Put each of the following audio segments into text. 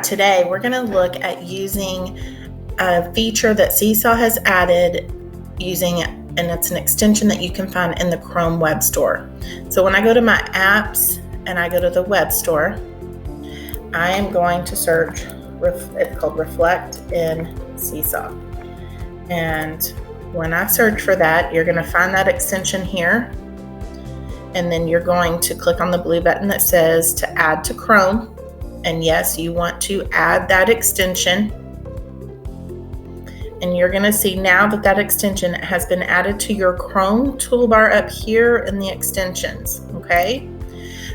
today we're going to look at using a feature that Seesaw has added and it's an extension that you can find in the Chrome Web Store. So when I go to my apps and I go to the Web Store, I am going to search, it's called Reflect in Seesaw. And when I search for that, you're going to find that extension here. And then you're going to click on the blue button that says to add to Chrome. And yes, you want to add that extension. And you're going to see now that that extension has been added to your Chrome toolbar up here in the extensions. Okay,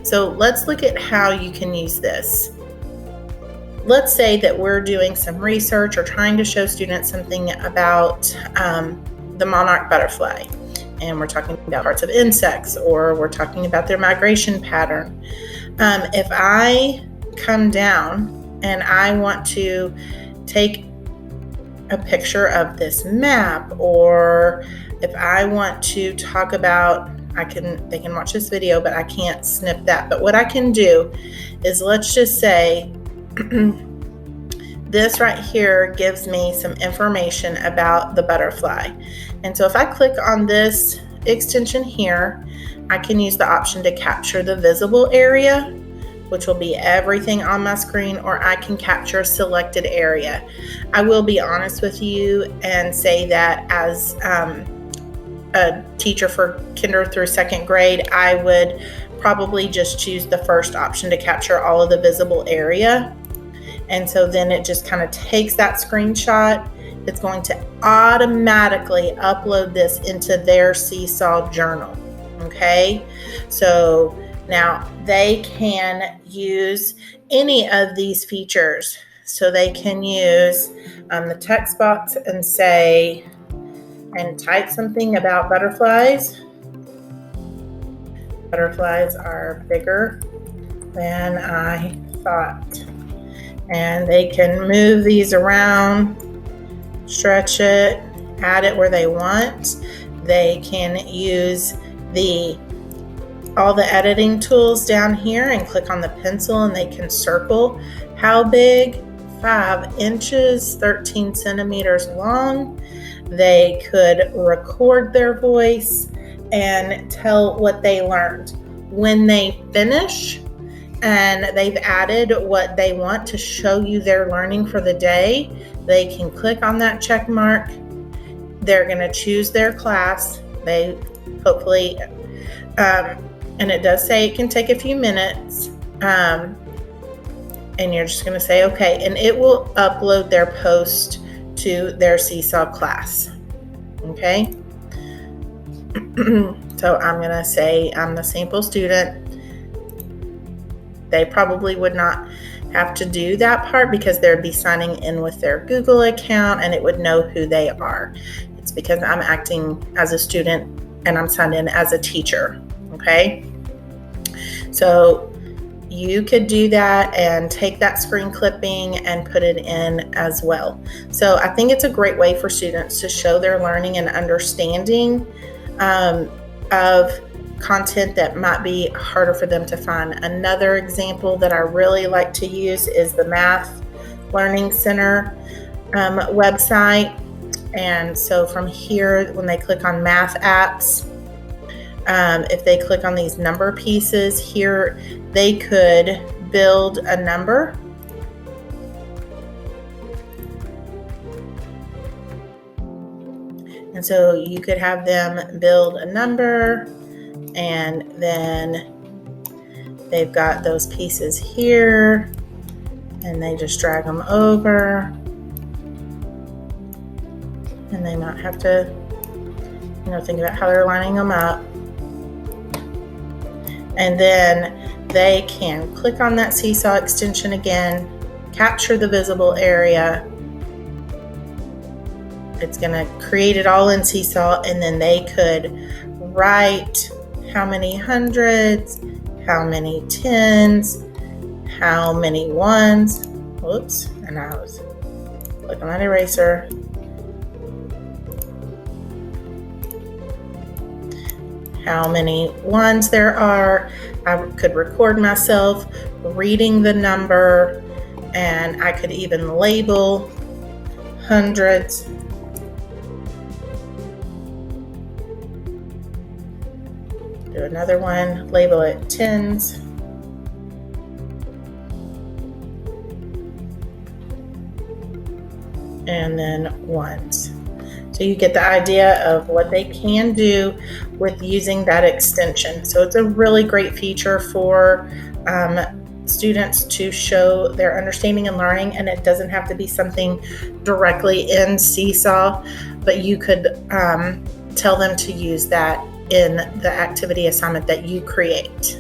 so let's look at how you can use this. Let's say that we're doing some research or trying to show students something about the monarch butterfly. And we're talking about parts of insects, or we're talking about their migration pattern. If I come down and I want to take a picture of this map, or if I want to talk about, they can watch this video, but I can't snip that. But what I can do is, let's just say this right here gives me some information about the butterfly. And so if I click on this extension here, I can use the option to capture the visible area, which will be everything on my screen, or I can capture a selected area. I will be honest with you and say that as a teacher for kinder through second grade, I would probably just choose the first option to capture all of the visible area. And so then it just kind of takes that screenshot. It's going to automatically upload this into their Seesaw journal. Okay, so now they can use any of these features. So they can use the text box and say, and type something about butterflies. Butterflies are bigger than I thought. And they can move these around, stretch it, add it where they want. They can use all the editing tools down here and click on the pencil, and they can circle how big, 5 inches, 13 centimeters long. They could record their voice and tell what they learned. When they finish and they've added what they want to show you their learning for the day, they can click on that check mark. They're going to choose their class. They hopefully, and it does say it can take a few minutes, and you're just going to say okay, and it will upload their post to their Seesaw class. Okay, so I'm going to say I'm the sample student. They probably would not have to do that part because they'd be signing in with their Google account and it would know who they are. It's because I'm acting as a student and I'm signed in as a teacher. Okay, so you could do that and take that screen clipping and put it in as well. So I think it's a great way for students to show their learning and understanding of content that might be harder for them to find. Another example that I really like to use is the Math Learning Center website. And so from here, when they click on math apps, if they click on these number pieces here, they could build a number. And so you could have them build a number, and then they've got those pieces here, and they just drag them over, and they might have to, think about how they're lining them up. And then they can click on that Seesaw extension again, capture the visible area. It's going to create it all in Seesaw, and then they could write how many hundreds, how many tens, how many ones. Whoops, and I was clicking on that eraser. How many ones there are. I could record myself reading the number And I could even label hundreds. Do another one, label it tens. And then ones. So you get the idea of what they can do with using that extension. So it's a really great feature for students to show their understanding and learning, and it doesn't have to be something directly in Seesaw, but you could tell them to use that in the activity assignment that you create.